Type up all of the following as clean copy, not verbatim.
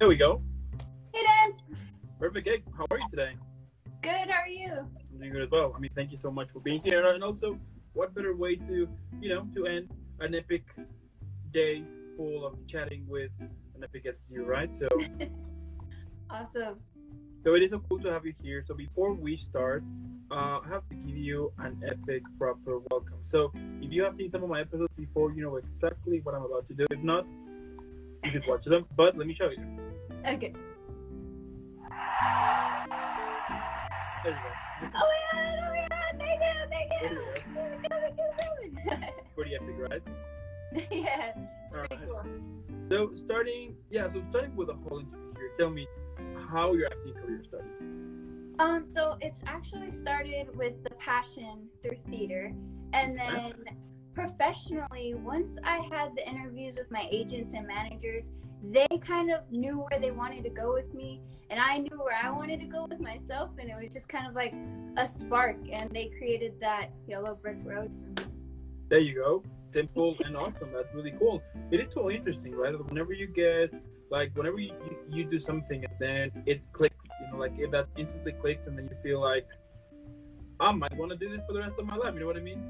There we go. Hey, Dan. Perfect. Hey, how are you today? Good. How are you? I'm doing good as well. I mean, thank you so much for being here. And also, what better way to, to end an epic day full of chatting with an epic guest as you, right? So, Awesome. so it is so cool to have you here. So before we start, I have to give you an epic proper welcome. So if you have seen some of my episodes before, you know exactly what I'm about to do. If not, you could watch them. But let me show you. Okay. There you go. Oh my God. Thank There you. you go. Pretty epic, right? Yeah, it's pretty Alright. cool. So starting with the whole interview here, tell me how your acting career started. So it's actually started with the passion through theater, and then professionally, once I had the interviews with my agents and managers, they kind of knew where they wanted to go with me, and I knew where I wanted to go with myself, and it was just kind of like a spark, and they created that yellow brick road for me. There you go. Simple and awesome. That's really cool. It is so interesting, right? Whenever you get, whenever you do something and then it clicks, if that instantly clicks and then you feel like, I might want to do this for the rest of my life. You know what I mean?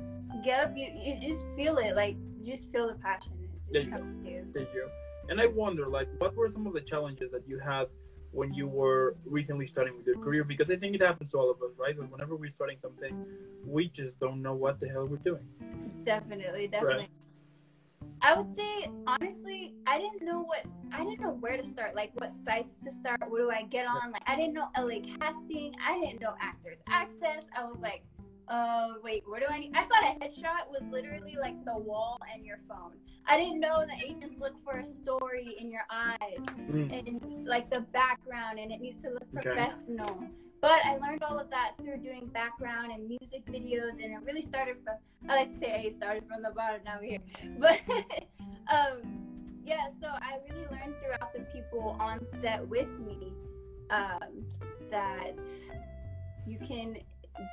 Yep, you just feel it. You just feel the passion. It just comes to you. There you go. And I wonder, what were some of the challenges that you had when you were recently starting with your career? Because I think it happens to all of us, right? But whenever we're starting something, we just don't know what the hell we're doing. Definitely. Right. I would say, honestly, I didn't know where to start, what sites to start, what do I get on? I didn't know LA Casting, I didn't know Actors Access. I was like, wait, where do I need? I thought a headshot was literally the wall and your phone. I didn't know the agents look for a story in your eyes and the background, and it needs to look professional. But I learned all of that through doing background and music videos, and it really started from, I like to say it started from the bottom, now we're here. But so I really learned throughout the people on set with me that you can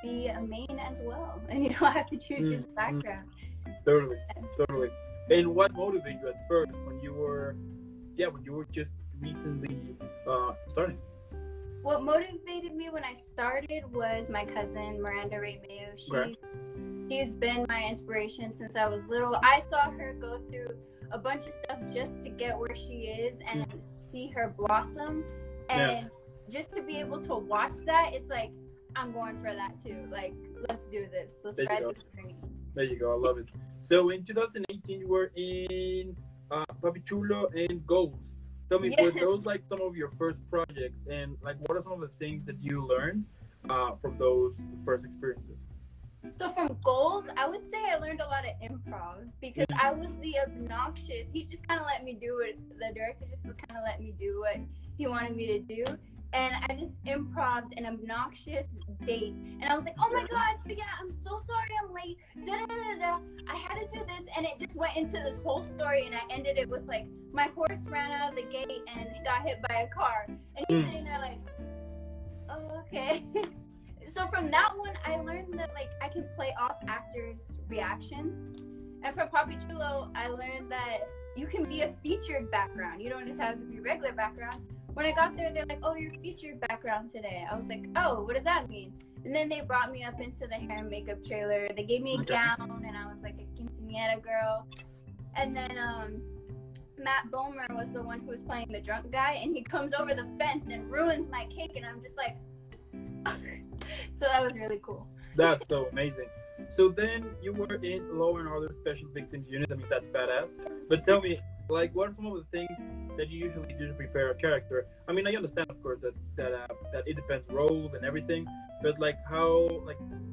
be a main as well, and you don't have to do just background. Totally. And what motivated you at first when you were just recently starting? What motivated me when I started was my cousin, Miranda Ray Mayo. She's been my inspiration since I was little. I saw her go through a bunch of stuff just to get where she is and see her blossom. And just to be able to watch that, it's like, I'm going for that too. Let's do this. Let's ride this journey. There you go. I love it. So in 2018, you were in Papi Chulo and Goals. Tell me, were those some of your first projects, and what are some of the things that you learned from those first experiences? So from Goals, I would say I learned a lot of improv because I was the obnoxious. He just kind of let me do it. The director just kind of let me do what he wanted me to do. And I just improv'd an obnoxious date. And I was like, oh my God, so I'm so sorry I'm late. I had to do this. And it just went into this whole story. And I ended it with my horse ran out of the gate and got hit by a car. And he's sitting there oh, okay. So from that one, I learned that I can play off actors' reactions. And from Papi Chulo, I learned that you can be a featured background. You don't just have to be regular background. When I got there, they're like, oh, you're featured background today. I was like, oh, what does that mean? And then they brought me up into the hair and makeup trailer. They gave me a gown, and I was like a quinceañera girl. And then Matt Bomer was the one who was playing the drunk guy, and he comes over the fence and ruins my cake, and I'm just like, so that was really cool. That's so amazing. So then you were in Law and Order Special Victims Unit. I mean, that's badass. But tell me, what are some of the things that you usually do to prepare a character? I mean, I understand, of course, that it depends role and everything. But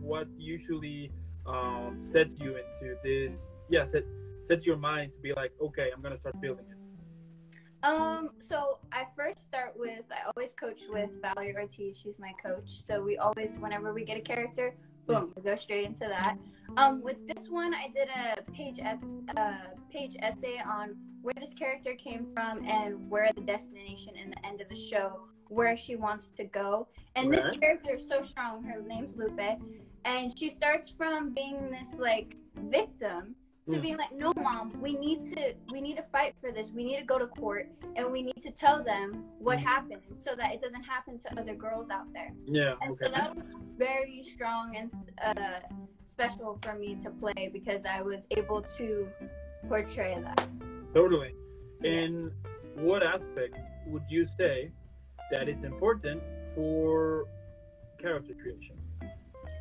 what usually sets you into this? Yeah, sets your mind to be okay, I'm gonna start building it. So I first start with, I always coach with Valerie Ortiz. She's my coach. So we always, whenever we get a character, boom, we go straight into that. With this one, I did a page essay on where this character came from and where the destination and the end of the show, where she wants to go. And this character is so strong. Her name's Lupe, and she starts from being this victim to being like, no, mom, we need to fight for this. We need to go to court and we need to tell them what happened so that it doesn't happen to other girls out there. Yeah. And Okay. so that was very strong and special for me to play because I was able to portray that. Totally. In what aspect would you say that is important for character creation?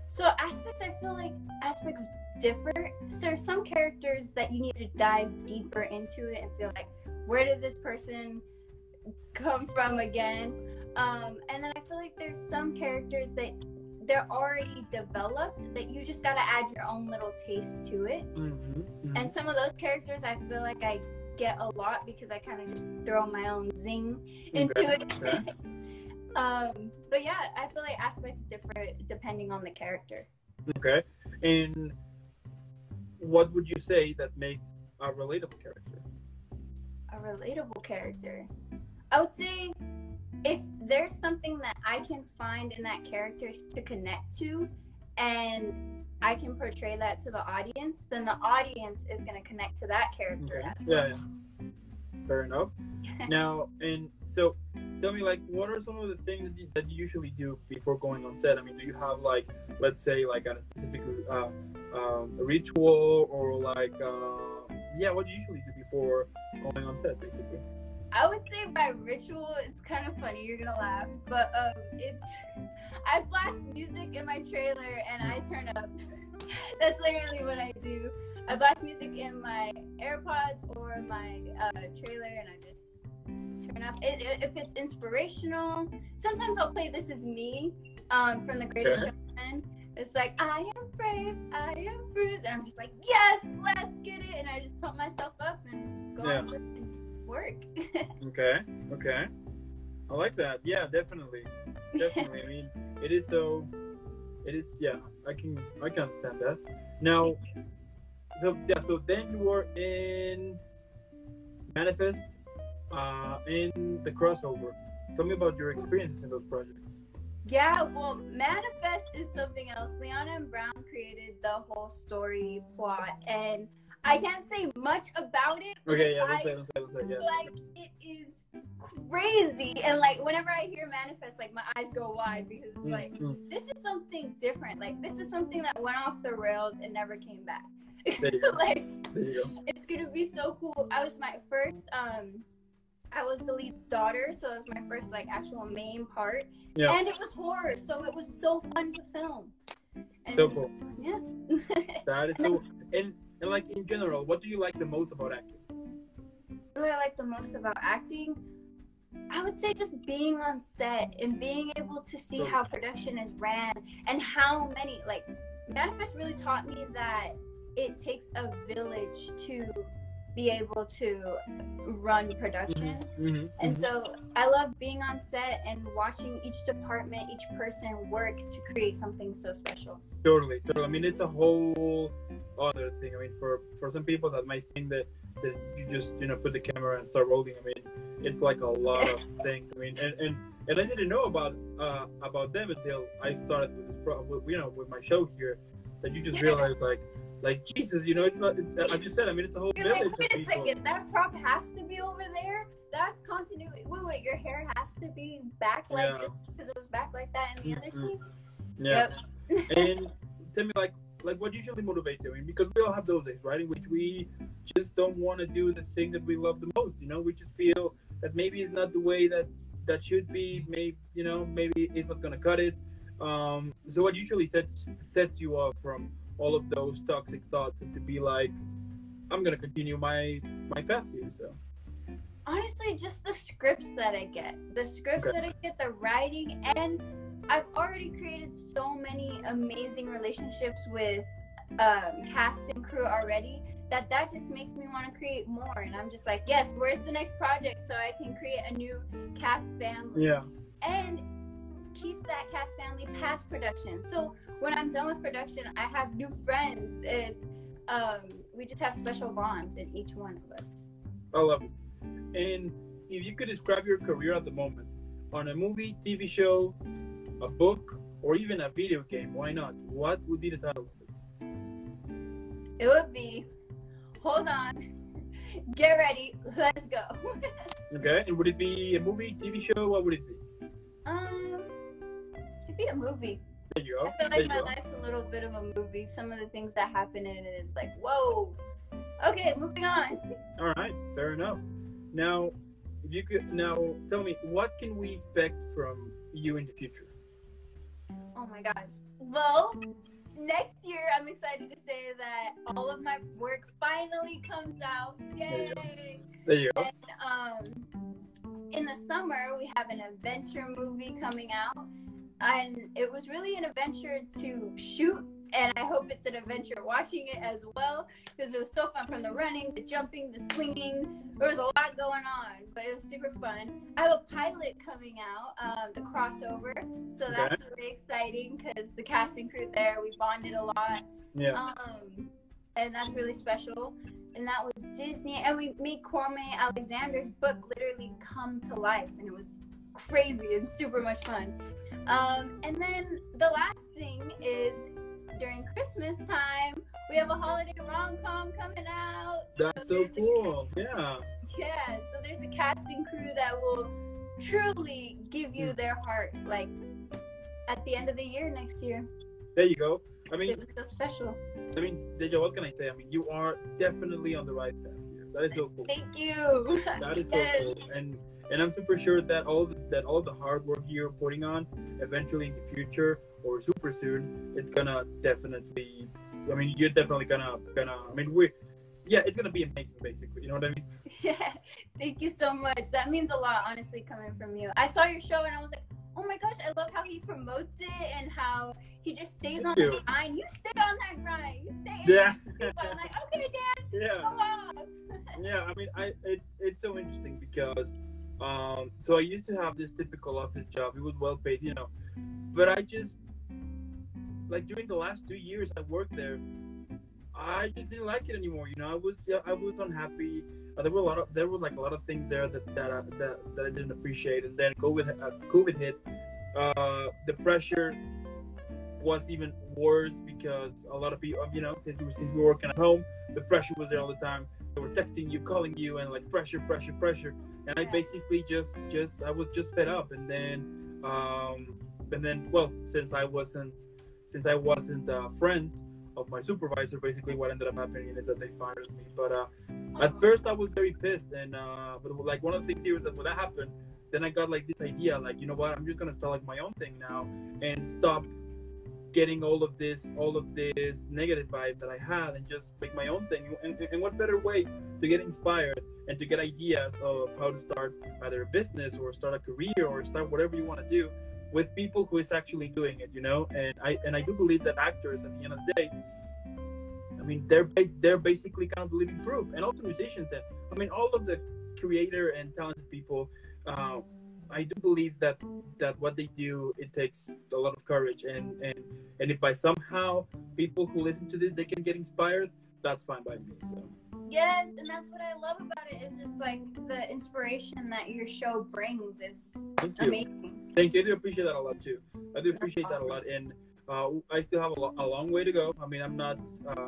So aspects, I feel like aspects differ. So there's some characters that you need to dive deeper into it and feel like, where did this person come from again? And then I feel like there's some characters that they're already developed that you just gotta add your own little taste to it. And some of those characters I feel like I get a lot because I kind of just throw my own zing into it. Okay. But yeah, I feel like aspects differ depending on the character. Okay. And what would you say that makes a relatable character? A relatable character, I would say, if there's something that I can find in that character to connect to and I can portray that to the audience, then the audience is going to connect to that character. Okay. As well. Yeah. Fair enough. Now, and so tell me, like, what are some of the things that you usually do before going on set? I mean, do you have, like, let's say, like, a specific ritual or, like, what do you usually do before going on set, basically? I would say my ritual, it's kind of funny, you're gonna laugh, but I blast music in my trailer and I turn up. That's literally what I do. I blast music in my AirPods or my trailer and I just turn up. If it's inspirational, sometimes I'll play This Is Me from The Greatest Showman. It's like, I am brave, I am bruised, and I'm just like, yes, let's get it, and I just pump myself up and go on and work. Okay. I like that. Yeah, definitely. I mean, it is, yeah, I can understand that. Now, so then you were in Manifest, in the crossover. Tell me about your experiences in those projects. Yeah, well, Manifest is something else. Leanna and Brown created the whole story plot, and I can't say much about it. Okay, don't say, yeah. Like, it is crazy, and like whenever I hear Manifest, like my eyes go wide because it's like this is something different. Like this is something that went off the rails and never came back. There you go. Like, there you go. It's gonna be so cool. I was my first. I was the lead's daughter, so it was my first like actual main part, and it was horror, so it was so fun to film. And, so cool. Yeah. That is so. And like in general, what do you like the most about acting? What do I like the most about acting? I would say just being on set and being able to see how production is ran and how many, like, Manifest really taught me that it takes a village to be able to run production. And so I love being on set and watching each department, each person work to create something so special. Totally. I mean, it's a whole other thing. I mean, for some people that might think that you just, put the camera and start rolling. I mean, it's like a lot of things. I mean, and I didn't know about them until I started with this, with my show here, that you just realize like Jesus, it's not. It's as you said. I mean, it's a whole village. Like, wait a second, that prop has to be over there. That's continuity. Wait, your hair has to be back like this because it was back like that in the other scene. Yeah. Yep. And tell me, like what usually motivates you? I mean, because we all have those days, right, in which we just don't want to do the thing that we love the most. We just feel that maybe it's not the way that should be. Maybe maybe it's not gonna cut it. So what usually sets you off from all of those toxic thoughts and to be like, I'm gonna continue my path here? So honestly, just the scripts that I get, the writing, and I've already created so many amazing relationships with cast and crew already that just makes me want to create more. And I'm just like, yes, where's the next project so I can create a new cast family? And keep that cast family past production. So when I'm done with production, I have new friends, and we just have special bonds in each one of us. I love it. And if you could describe your career at the moment on a movie, TV show, a book, or even a video game, why not? What would be the title of it? It would be hold on. Get ready. Let's go. Okay, and would it be a movie, TV show? What would it be? It'd be a movie. There you go. I feel like my life's a little bit of a movie. Some of the things that happen in it is like, whoa. Okay, moving on. All right, fair enough. Now, if you could tell me, what can we expect from you in the future? Oh my gosh. Well, next year I'm excited to say that all of my work finally comes out. Yay! There you go. And in the summer we have an adventure movie coming out, and it was really an adventure to shoot, and I hope it's an adventure watching it as well, because it was so fun, from the running, the jumping, the swinging. There was a lot going on, but it was super fun. I have a pilot coming out, the crossover, so that's really exciting because the cast and crew there, we bonded a lot. Yeah. And that's really special. And that was Disney, and we made Kwame Alexander's book literally come to life, and it was crazy and super much fun. And then the last thing is, during Christmas time, we have a holiday rom-com coming out. That's so cool. Yeah. Yeah, so there's a casting crew that will truly give you their heart, like, at the end of the year next year. There you go. I mean, it was so special. I mean, Deja, what can I say? I mean, you are definitely on the right path here. That is so cool. Thank you. That is so cool. And I'm super sure that all the hard work you're putting on, eventually in the future or super soon, it's gonna definitely. I mean, you're definitely gonna. I mean, it's gonna be amazing, basically. You know what I mean? Yeah. Thank you so much. That means a lot, honestly, coming from you. I saw your show and I was like, oh my gosh, I love how he promotes it and how he just stays on the grind. You stay on that grind. You stay. Yeah. I'm like, okay, Dan. Yeah. Go off. Yeah. I mean, it's so interesting because. So I used to have this typical office job. It was well paid, you know, but I just, like, during the last 2 years I worked there, I just didn't like it anymore. You know, I was unhappy. There were a lot of things there that I didn't appreciate. And then COVID hit. The pressure was even worse because a lot of people, you know, since we were working at home, the pressure was there all the time. They were texting you, calling you, and like pressure. And I basically I was just fed up. And then well, since I wasn't friends of my supervisor, basically what ended up happening is that they fired me. But at first I was very pissed, and but like one of the things here is that when that happened, then I got like this idea, like, you know what, I'm just gonna start like my own thing now and stop getting all of this negative vibe that I had and just make my own thing. And what better way to get inspired and to get ideas of how to start either a business or start a career or start whatever you want to do with people who is actually doing it, you know? And I do believe that actors, at the end of the day, I mean, they're basically kind of the living proof, and also musicians, and I mean, all of the creator and talented people. I do believe that what they do, it takes a lot of courage, and if by somehow people who listen to this, they can get inspired, that's fine by me. So yes, and that's what I love about it, is just like the inspiration that your show brings is amazing. Thank you. I do appreciate that a lot too. I do appreciate that a lot, and I still have a long way to go. I mean, I'm not.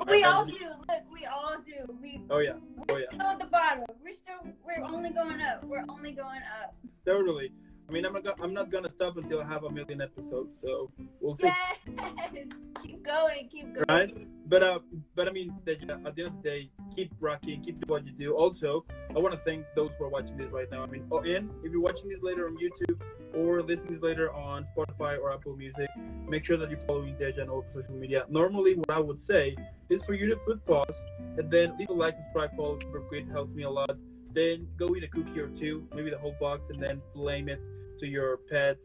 We all do. Look, we all do. We're still at the bottom. We're only going up. We're only going up. Totally. I mean, I'm not gonna stop until I have 1 million episodes. So we'll see. Yes. Keep going. Right. But I mean, at the end of the day, keep rocking, keep doing what you do. Also, I want to thank those who are watching this right now. I mean, and if you're watching this later on YouTube or listening to this later on Spotify or Apple Music, make sure that you're following Deja on all social media. Normally, what I would say is for you to put pause and then leave a like, subscribe, follow, super great, helps me a lot. Then go eat a cookie or two, maybe the whole box, and then blame it to your pet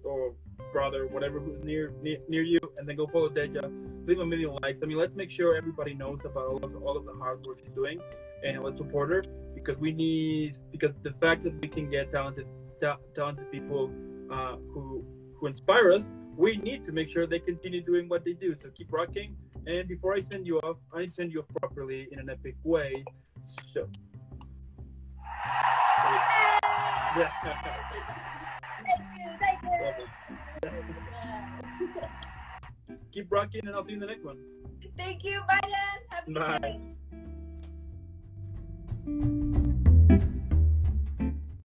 or brother, whatever who's near you, and then go follow Deja. Leave 1 million likes. I mean, let's make sure everybody knows about all of the hard work she's doing, and let's support her, because the fact that we can get talented people who inspire us, we need to make sure they continue doing what they do. So keep rocking. And before I send you off, I need to send you off properly in an epic way. So. Yeah. Thank you. Keep rocking, and I'll see you in the next one. Thank you. Bye, Dan. Have a good day. bye.